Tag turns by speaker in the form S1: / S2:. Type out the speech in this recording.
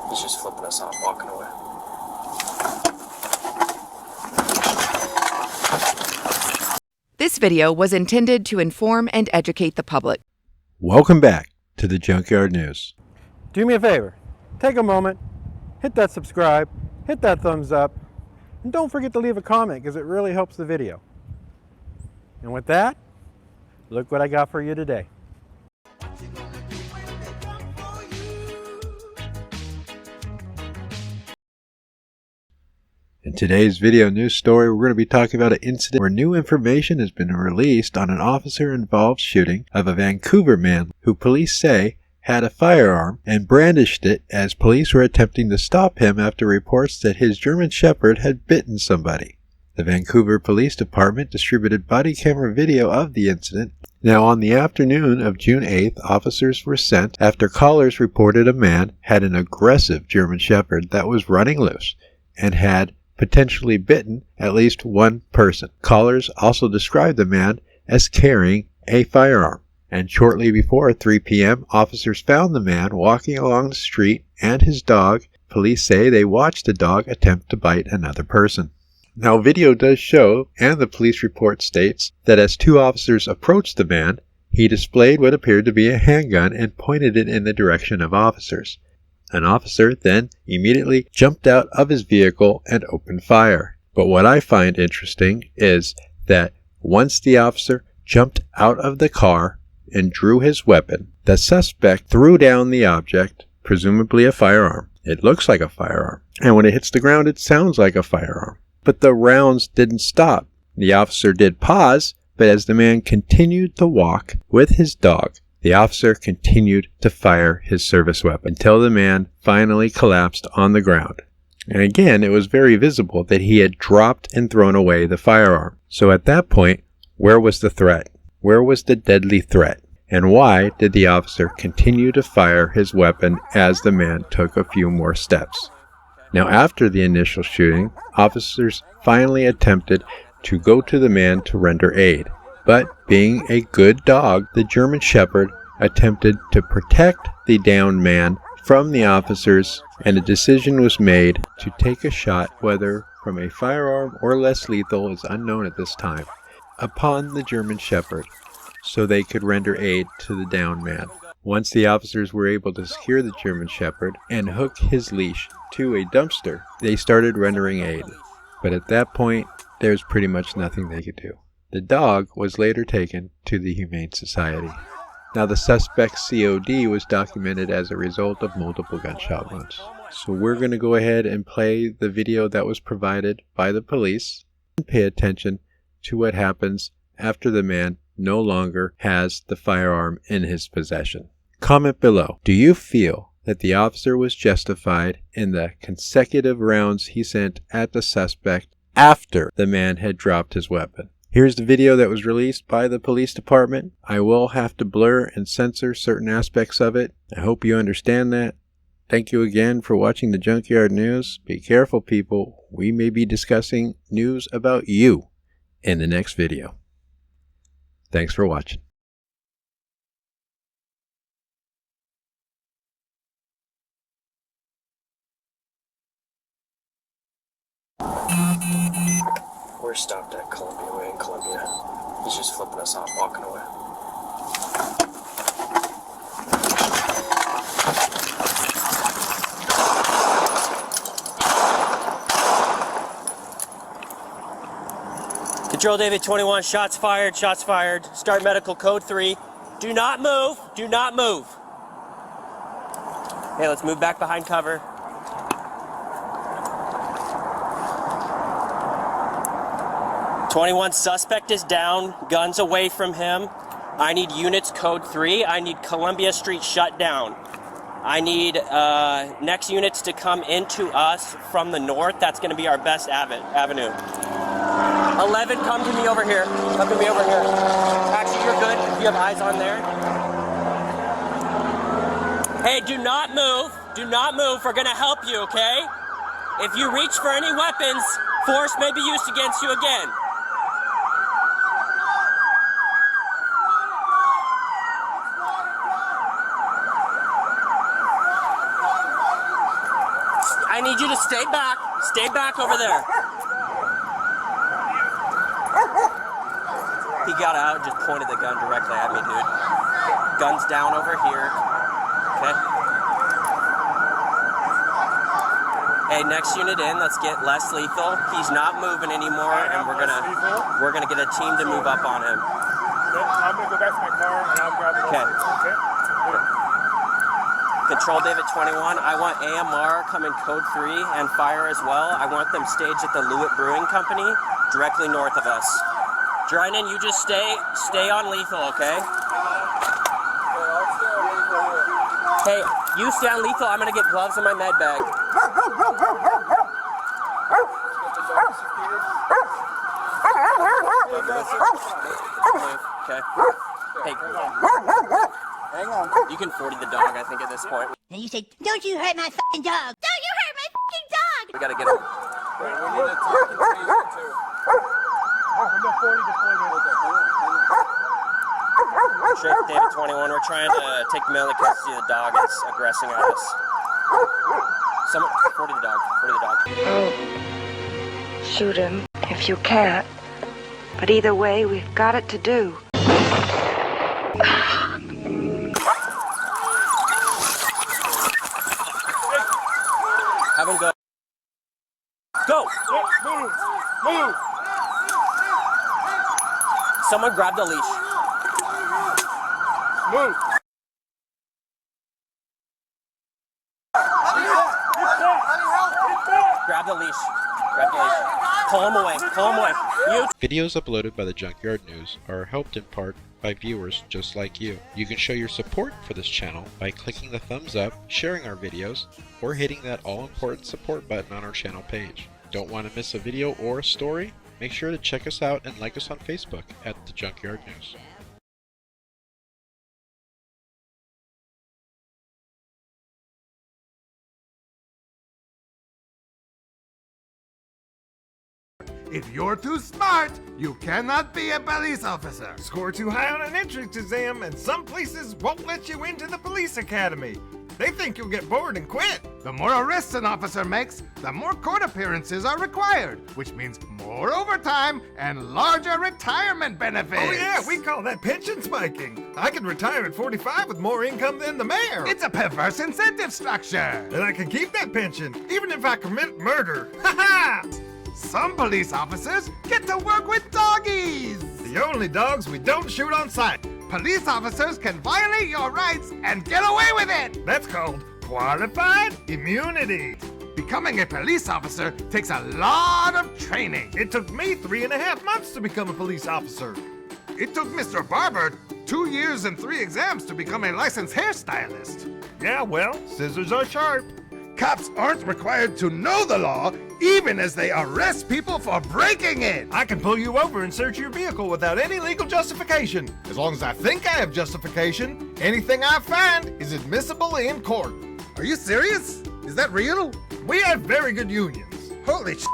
S1: He's just flipping us off, walking away.
S2: This video was intended to inform and educate the public.
S3: Welcome back to the Junkyard News.
S4: Do me a favor, take a moment, hit that subscribe, hit that thumbs up, and don't forget to leave a comment because it really helps the video. And with that, look what I got for you today.
S3: In today's video news story, we're going to be talking about an incident where new information has been released on an officer-involved shooting of a Vancouver man who police say had a firearm and brandished it as police were attempting to stop him after reports that his German Shepherd had bitten somebody. The Vancouver Police Department distributed body camera video of the incident. Now, on the afternoon of June 8th, officers were sent after callers reported a man had an aggressive German Shepherd that was running loose and had potentially bitten at least one person. Callers also described the man as carrying a firearm. And shortly before 3 p.m., officers found the man walking along the street and his dog. Police say they watched the dog attempt to bite another person. Now, video does show, and the police report states, that as two officers approached the man, he displayed what appeared to be a handgun and pointed it in the direction of officers. An officer then immediately jumped out of his vehicle and opened fire. But what I find interesting is that once the officer jumped out of the car and drew his weapon, the suspect threw down the object, presumably a firearm. It looks like a firearm. And when it hits the ground, it sounds like a firearm. But the rounds didn't stop. The officer did pause, but as the man continued to walk with his dog, the officer continued to fire his service weapon until the man finally collapsed on the ground. And again, it was very visible that he had dropped and thrown away the firearm. So at that point, where was the threat? Where was the deadly threat? And why did the officer continue to fire his weapon as the man took a few more steps? Now, after the initial shooting, officers finally attempted to go to the man to render aid. But being a good dog, the German Shepherd attempted to protect the downed man from the officers, and a decision was made to take a shot, whether from a firearm or less lethal is unknown at this time, upon the German Shepherd so they could render aid to the downed man. Once the officers were able to secure the German Shepherd and hook his leash to a dumpster, they started rendering aid. But at that point, there's pretty much nothing they could do. The dog was later taken to the Humane Society. Now, the suspect's COD was documented as a result of multiple gunshot wounds. So we're going to go ahead and play the video that was provided by the police and pay attention to what happens after the man no longer has the firearm in his possession. Comment below. Do you feel that the officer was justified in the consecutive rounds he sent at the suspect after the man had dropped his weapon? Here's the video that was released by the police department. I will have to blur and censor certain aspects of it. I hope you understand that. Thank you again for watching the Junkyard News. Be careful, people. We may be discussing news about you in the next video. Thanks for watching.
S1: We're stopped at Columbia Way in Columbia. He's just flipping us off, walking away.
S5: Control David 21, shots fired, shots fired. Start medical code 3. Do not move, do not move. Okay, let's move back behind cover. .21 suspect is down, guns away from him. I need units code 3. I need Columbia Street shut down. I need next units to come into us from the north. That's going to be our best avenue. 11, come to me over here. Come to me over here. Actually, you're good if you have eyes on there. Hey, do not move. Do not move. We're going to help you, okay? If you reach for any weapons, force may be used against you again. I need you to stay back. Stay back over there. He got out and just pointed the gun directly at me, dude. Gun's down over here. Okay. Hey, next unit in. Let's get less lethal. He's not moving anymore, and we're gonna get a team to move up on him.
S6: I'm gonna go back to my car and I'll grab the
S5: Okay.
S6: Okay.
S5: Control David 21. I want AMR coming code 3 and fire as well. I want them staged at the Lewitt Brewing Company, directly north of us. Dryden, you just stay on lethal, okay? Hey, you stay on lethal. I'm gonna get gloves in my med bag. Okay. Hey,
S6: Hang on.
S5: you can 40 the dog, I think, at this point.
S7: And you say, don't you hurt my fucking dog! Don't you hurt my fucking dog!
S5: We gotta get him.
S6: We need to talk to patient too. I'm about 40 to 40.
S5: Straight David 21, we're trying to take mainly custody of the dog. It's aggressing at us. Someone, 40 the dog, 40 the dog.
S8: Oh, shoot him if you can't. But either way, we've got it to do.
S5: Have him go. Go!
S6: Move! Move!
S5: Someone grab the leash.
S6: Move!
S5: Grab the leash. Grab the leash. Pull him away. Pull him away. You.
S3: Videos uploaded by the Junkyard News are helped in part by viewers just like you. You can show your support for this channel by clicking the thumbs up, sharing our videos, or hitting that all-important support button on our channel page. Don't want to miss a video or a story? Make sure to check us out and like us on Facebook at The Junkyard News.
S9: If you're too smart, you cannot be a police officer.
S10: Score too high on an entrance exam, and some places won't let you into the police academy. They think you'll get bored and quit.
S9: The more arrests an officer makes, the more court appearances are required, which means more overtime and larger retirement benefits.
S10: Oh yeah, we call that pension spiking. I could retire at 45 with more income than the mayor.
S9: It's a perverse incentive structure.
S10: And I can keep that pension, even if I commit murder. Ha ha!
S9: Some police officers get to work with doggies.
S10: The only dogs we don't shoot on sight.
S9: Police officers can violate your rights and get away with it.
S10: That's called qualified immunity.
S9: Becoming a police officer takes a lot of training.
S10: It took me 3.5 months to become a police officer.
S9: It took Mr. Barber 2 years and 3 exams to become a licensed hairstylist.
S10: Yeah, well, scissors are sharp.
S9: Cops aren't required to know the law, even as they arrest people for breaking it.
S10: I can pull you over and search your vehicle without any legal justification. As long as I think I have justification, anything I find is admissible in court.
S9: Are you serious? Is that real?
S10: We have very good unions.
S9: Holy sh**.